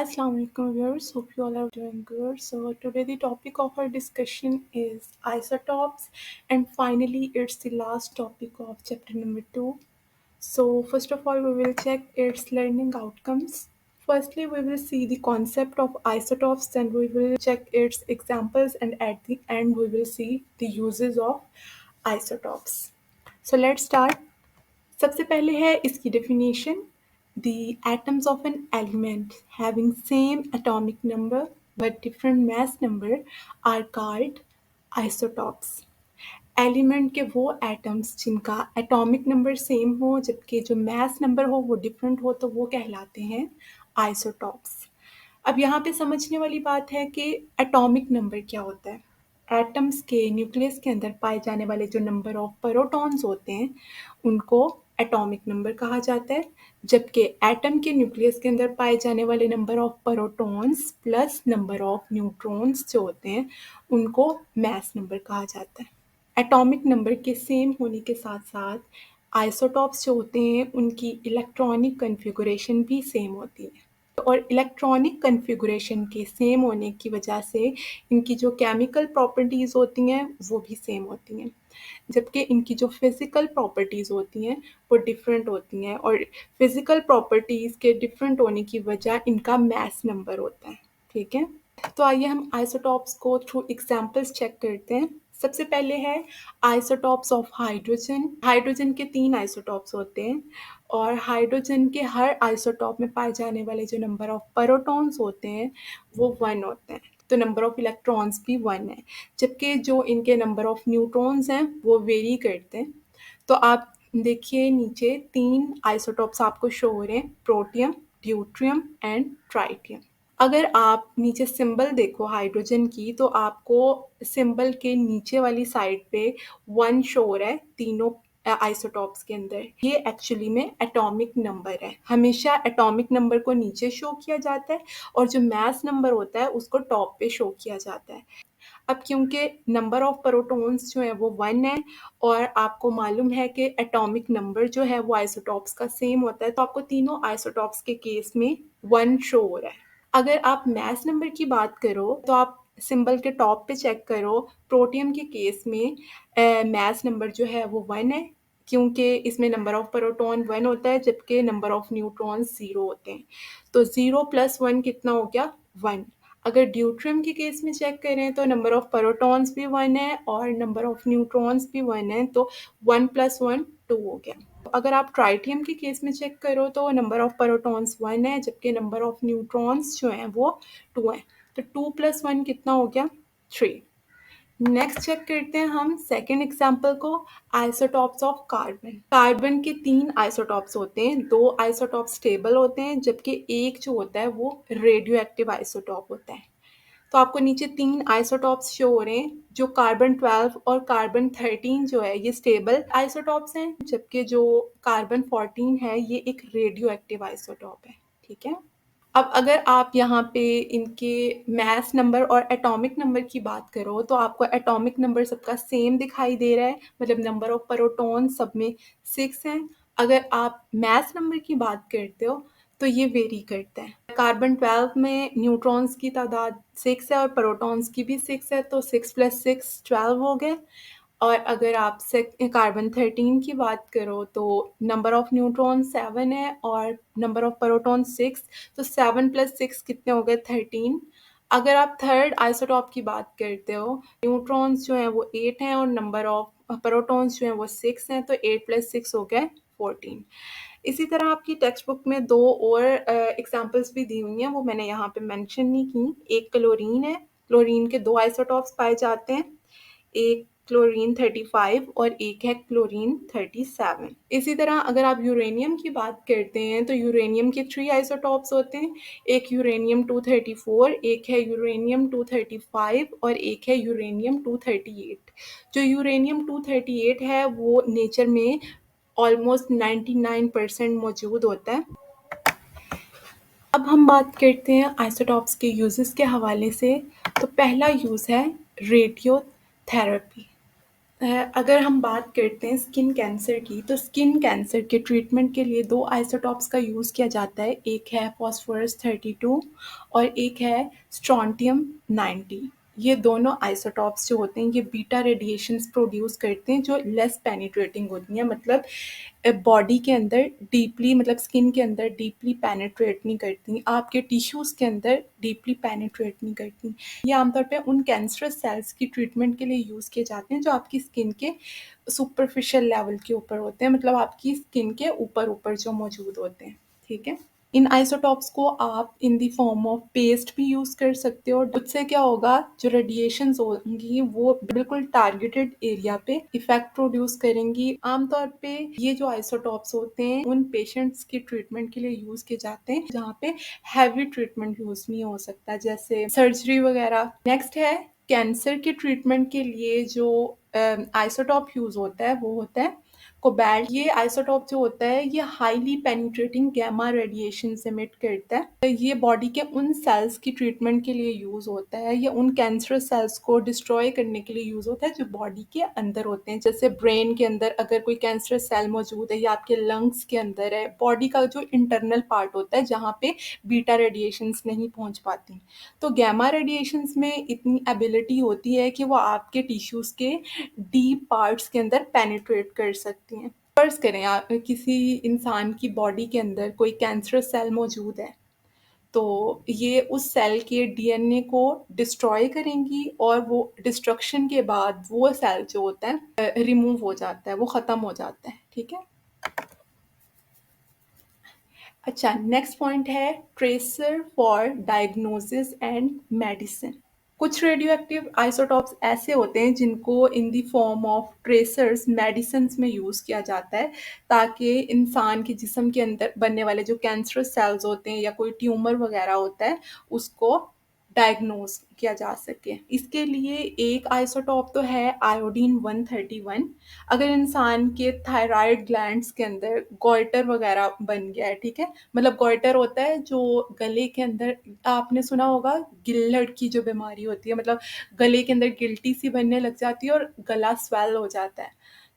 Assalamu alaikum viewers, hope you all are doing good. So today the topic of our discussion is isotopes, and finally it's the last topic of chapter number 2. So first of all we will check its learning outcomes. Firstly we will see the concept of isotopes, then we will check its examples, and at the end we will see the uses of isotopes. So let's start. सबसे पहले है इसकी definition. The atoms of an element having same atomic number but different mass number are called isotopes. Element के वो atoms जिनका atomic number same हो जबकि जो मास नंबर हो वो डिफरेंट हो तो वो कहलाते हैं आइसोटॉप्स। अब यहाँ पे समझने वाली बात है कि एटॉमिक नंबर क्या होता है। एटम्स के न्यूक्लियस के अंदर पाए जाने वाले जो नंबर ऑफ प्रोटॉन्स होते हैं उनको एटॉमिक नंबर कहा जाता है, जबकि एटम के न्यूक्लियस के अंदर पाए जाने वाले number of protons plus number of neutrons जो होते हैं उनको मास नंबर कहा जाता है। एटॉमिक नंबर के सेम होने के साथ-साथ आइसोटॉप्स जो होते हैं उनकी इलेक्ट्रॉनिक कॉन्फ़िगरेशन भी सेम होती है, और इलेक्ट्रॉनिक कॉन्फ़िगरेशन के सेम होने की वजह से इनकी जो केमिकल प्रॉपर्टीज़ होती हैं वो भी सेम होती हैं, जबकि इनकी जो फ़िज़िकल प्रॉपर्टीज़ होती हैं वो डिफरेंट होती हैं, और फ़िज़िकल प्रॉपर्टीज़ के डिफरेंट होने की वजह इनका मास नंबर होता है। ठीक है? तो आइए हम आइसोटॉप्स को थ्रू एग्जांपल्स चेक करते हैं। सबसे पहले है आइसोटॉप्स ऑफ हाइड्रोजन। हाइड्रोजन के 3 आइसोटॉप्स होते हैं, और हाइड्रोजन के हर आइसोटॉप में पाए जाने वाले जो नंबर ऑफ प्रोटॉन्स होते हैं वो 1 होते हैं, तो नंबर ऑफ इलेक्ट्रॉन्स भी 1 है, जबकि जो इनके नंबर ऑफ न्यूट्रॉन्स हैं वो वेरी करते हैं। तो आप देखिए नीचे 3 आइसोटॉप्स आपको शो हो रहे हैं, प्रोटियम, ड्यूट्रियम एंड ट्राइटियम। अगर आप नीचे सिंबल देखो हाइड्रोजन की तो आपको सिंबल के नीचे वाली साइड पे 1 शो हो रहा है तीनों आइसोटॉप्स के अंदर। ये एक्चुअली में एटॉमिक नंबर है। हमेशा एटॉमिक नंबर को नीचे शो किया जाता है और जो मास नंबर होता है उसको टॉप पे शो किया जाता है। अब क्योंकि नंबर ऑफ प्रोटॉन्स जो है वो 1 है और आपको मालूम है कि एटॉमिक नंबर जो है वो आइसोटॉप्स का सेम होता है, तो आपको तीनों आइसोटॉप्स के केस में 1 शो हो रहा है। अगर आप मास नंबर की बात करो तो आप सिंबल के टॉप पे चेक करो, प्रोटियम के केस में मास नंबर जो है वो 1 है, क्योंकि इसमें नंबर ऑफ प्रोटॉन 1 होता है जबकि नंबर ऑफ न्यूट्रॉन्स 0 होते हैं, तो 0 + 1 कितना हो गया 1। अगर ड्यूट्रियम के केस में चेक करें तो नंबर ऑफ प्रोटॉन्स भी 1 है और नंबर ऑफ न्यूट्रॉन्स भी 1 है, तो 1 + 1 2 हो गया। अगर आप ट्राइटियम के केस में चेक करो तो नंबर ऑफ प्रोटॉन्स 1 है जबकि नंबर ऑफ न्यूट्रॉन्स जो हैं वो 2 हैं, तो 2 + 1 कितना हो गया 3। नेक्स्ट चेक करते हैं हम सेकेंड एग्जाम्पल को, आइसोटॉप्स ऑफ कार्बन। कार्बन के 3 आइसोटॉप्स होते हैं, 2 आइसोटॉप स्टेबल होते हैं जबकि एक जो होता है वो रेडियो एक्टिव आइसोटॉप होता है। तो आपको नीचे 3 आइसोटॉप्स शो हो रहे हैं, जो कार्बन 12 और कार्बन 13 जो है ये स्टेबल आइसोटॉप्स हैं, जबकि जो कार्बन 14 है ये एक रेडियो एक्टिव आइसोटॉप है। ठीक है? अब अगर आप यहाँ पे इनके मास नंबर और एटॉमिक नंबर की बात करो तो आपको एटॉमिक नंबर सबका सेम दिखाई दे रहा है, मतलब नंबर ऑफ प्रोटॉन सब में 6 हैं। अगर आप मास नंबर की बात करते हो तो ये वेरी करता है। कार्बन 12 में न्यूट्रॉन्स की तादाद 6 है और प्रोटॉन्स की भी 6 है, तो 6 + 6 12 हो गए। और अगर आप कार्बन 13 की बात करो तो नंबर ऑफ न्यूट्रॉन 7 है और नंबर ऑफ प्रोटॉन 6, तो 7 + 6 कितने हो गए 13। अगर आप थर्ड आइसोटॉप की बात करते हो, न्यूट्रॉन्स जो हैं वो 8 हैं और नंबर ऑफ प्रोटॉन्स जो हैं वो 6 हैं, तो 8 + 6 हो गए 14। इसी तरह आपकी टेक्स्ट बुक में 2 और एग्जांपल्स भी दी हुई हैं, वो मैंने यहाँ पे मेंशन नहीं की। एक क्लोरीन है, क्लोरीन के 2 आइसोटॉप्स पाए जाते हैं, एक क्लोरीन 35 और एक है क्लोरीन 37। इसी तरह अगर आप यूरेनियम की बात करते हैं तो यूरेनियम के 3 आइसोटॉप्स होते हैं, एक यूरेनियम 234, एक है यूरेनियम 235 और एक है यूरेनियम 238। जो यूरेनियम 238 है वो नेचर में ऑलमोस्ट 99% मौजूद होता है। अब हम बात करते हैं आइसोटॉप्स के यूजेस के हवाले से। तो पहला यूज़ है रेडियोथेरेपी। अगर हम बात करते हैं स्किन कैंसर की, तो स्किन कैंसर के ट्रीटमेंट के लिए 2 आइसोटॉप्स का यूज़ किया जाता है। एक है फास्फोरस 32 और एक है स्ट्रोंटियम 90। ये दोनों आइसोटॉप्स जो होते हैं, ये बीटा रेडिएशंस प्रोड्यूस करते हैं जो लेस पेनिट्रेटिंग होती हैं, मतलब बॉडी के अंदर डीपली, मतलब स्किन के अंदर डीपली पेनिट्रेट नहीं करती, आपके टिश्यूज़ के अंदर डीपली पेनिट्रेट नहीं करती। ये आमतौर पे उन कैंसरस सेल्स की ट्रीटमेंट के लिए यूज़ किए जाते हैं जो आपकी स्किन के सुपरफिशियल लेवल के ऊपर होते हैं, मतलब आपकी स्किन के ऊपर-ऊपर जो मौजूद होते हैं, ठीक है? इन आइसोटॉप्स को आप in the form of paste भी यूज़ कर सकते हो। उससे क्या होगा, जो रेडिएशंस होंगी वो बिल्कुल टारगेटेड एरिया पे इफ़ेक्ट प्रोड्यूस करेंगी। आमतौर पे ये जो आइसोटॉप्स होते हैं उन पेशेंट्स की ट्रीटमेंट के लिए यूज़ किए जाते हैं जहाँ पे हैवी ट्रीटमेंट यूज़ नहीं हो सकता, जैसे सर्जरी वगैरह। नेक्स्ट है कैंसर के ट्रीटमेंट के लिए जो आइसोटॉप यूज़ होता है वो होता है कोबाल्ट। ये आइसोटोप जो होता है ये highly penetrating gamma radiation emit करता है। ये बॉडी के उन सेल्स की ट्रीटमेंट के लिए यूज़ होता है या उन कैंसरस सेल्स को डिस्ट्रॉय करने के लिए यूज़ होता है जो बॉडी के अंदर होते हैं, जैसे ब्रेन के अंदर अगर कोई कैंसरस सेल मौजूद है या आपके लंग्स के अंदर है, बॉडी का जो इंटरनल पार्ट होता है जहाँ पे बीटा रेडिएशंस नहीं पहुँच पाती। तो गैमा रेडिएशंस में इतनी एबिलिटी होती है कि वो आपके टिश्यूज़ के डीप पार्ट्स के अंदर पेनिट्रेट कर सकती हैं। फ़र्ज़ करें आप किसी इंसान की बॉडी के अंदर कोई कैंसरस सेल मौजूद है, तो ये उस सेल के डीएनए को डिस्ट्रॉय करेंगी और वो डिस्ट्रक्शन के बाद वो सेल जो होता है रिमूव हो जाता है, वो ख़त्म हो जाता है, ठीक है? अच्छा, नेक्स्ट पॉइंट है tracer for diagnosis and medicine. कुछ रेडियो एक्टिव आइसोटॉप्स ऐसे होते हैं जिनको in the form of tracers medicine में यूज़ किया जाता है ताकि इंसान के जिस्म के अंदर बनने वाले जो कैंसरस सेल्स होते हैं या कोई ट्यूमर वगैरह होता है उसको डायग्नोज किया जा सके। इसके लिए एक आइसोटॉप तो है आयोडीन 131। अगर इंसान के थायराइड ग्लैंड्स के अंदर गॉइटर वगैरह बन गया है, ठीक है, मतलब गॉइटर होता है जो गले के अंदर, आपने सुना होगा गिल्लड़ की जो बीमारी होती है, मतलब गले के अंदर गिल्टी सी बनने लग जाती है और गला स्वेल हो जाता है,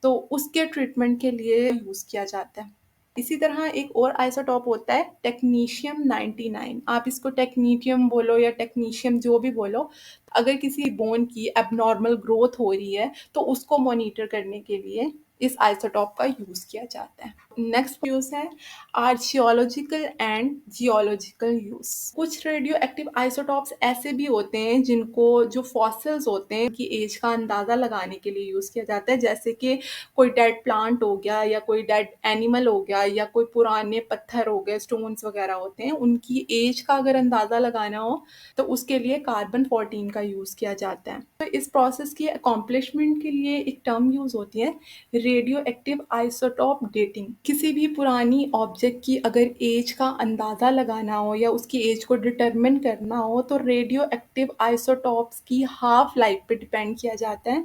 तो उसके ट्रीटमेंट के लिए यूज़ किया जाता है। इसी तरह एक और आइसोटॉप होता है टेक्नीशियम 99। आप इसको टेक्नीटियम बोलो या टेक्नीशियम जो भी बोलो, अगर किसी बोन की एबनॉर्मल ग्रोथ हो रही है तो उसको मॉनिटर करने के लिए इस आइसोटॉप का यूज़ किया जाता है। नेक्स्ट यूज़ है आर्चियोलॉजिकल एंड जियोलॉजिकल यूज़। कुछ रेडियो एक्टिव आइसोटॉप्स ऐसे भी होते हैं जिनको जो फॉसिल्स होते हैं की एज का अंदाज़ा लगाने के लिए यूज़ किया जाता है, जैसे कि कोई डेड प्लांट हो गया या कोई डेड एनिमल हो गया या कोई पुराने पत्थर हो गए, स्टोन्स वगैरह होते हैं, उनकी एज का अगर अंदाज़ा लगाना हो तो उसके लिए कार्बन 14 का यूज़ किया जाता है। तो इस प्रोसेस की अकॉम्प्लिशमेंट के लिए एक टर्म यूज़ होती है रेडियो एक्टिव आइसोटॉप डेटिंग। किसी भी पुरानी ऑब्जेक्ट की अगर एज का अंदाज़ा लगाना हो या उसकी एज को डिटरमिन करना हो तो रेडियो एक्टिव आइसोटॉप्स की हाफ लाइफ पे डिपेंड किया जाता है।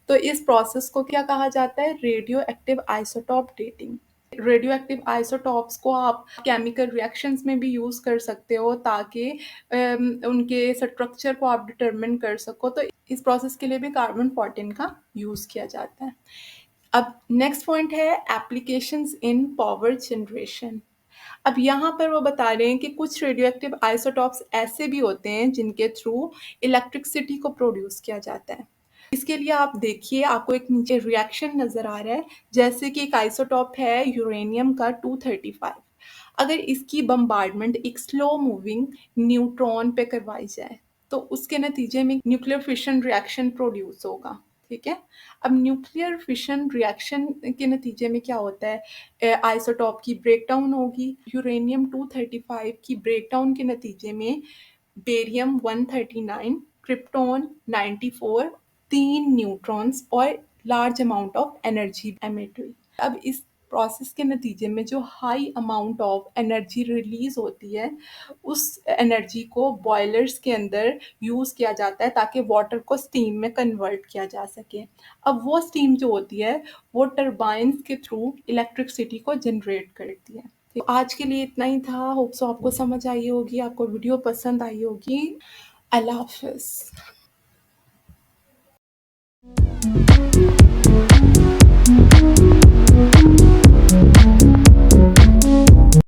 तो इस प्रोसेस को क्या कहा जाता है, radio active isotope dating. Radio active isotopes को आप केमिकल रिएक्शंस में भी यूज़ कर सकते हो ताकि उनके स्ट्रक्चर को आप डिटरमिन कर सको, तो इस प्रोसेस के लिए भी कार्बन 14 का यूज़ किया जाता है। अब नेक्स्ट पॉइंट है एप्लीकेशंस इन पावर जनरेशन। अब यहाँ पर वो बता रहे हैं कि कुछ रेडियो एक्टिव आइसोटॉप्स ऐसे भी होते हैं जिनके थ्रू इलेक्ट्रिसिटी को प्रोड्यूस किया जाता है। इसके लिए आप देखिए, आपको एक नीचे रिएक्शन नज़र आ रहा है, जैसे कि एक आइसोटॉप है यूरेनियम का 235। अगर इसकी बम्बार्डमेंट एक स्लो मूविंग न्यूट्रॉन पे करवाई जाए तो उसके नतीजे में न्यूक्लियर फिशन रिएक्शन प्रोड्यूस होगा, ठीक है? अब न्यूक्लियर फिशन रिएक्शन के नतीजे में क्या होता है, आइसोटॉप की ब्रेकडाउन होगी। यूरेनियम 235 की ब्रेकडाउन के नतीजे में बेरियम 139, क्रिप्टॉन 94, 3 न्यूट्रॉन्स और large amount of energy emit हुई। अब इस प्रोसेस के नतीजे में जो high amount of energy release होती है, उस एनर्जी को बॉयलर्स के अंदर यूज़ किया जाता है ताकि वाटर को स्टीम में कन्वर्ट किया जा सके। अब वो स्टीम जो होती है वो टरबाइन्स के थ्रू इलेक्ट्रिसिटी को जनरेट करती है। तो आज के लिए इतना ही था। होप सो आपको समझ आई होगी, आपको वीडियो पसंद आई होगी। अल्लाह हाफ़िज़।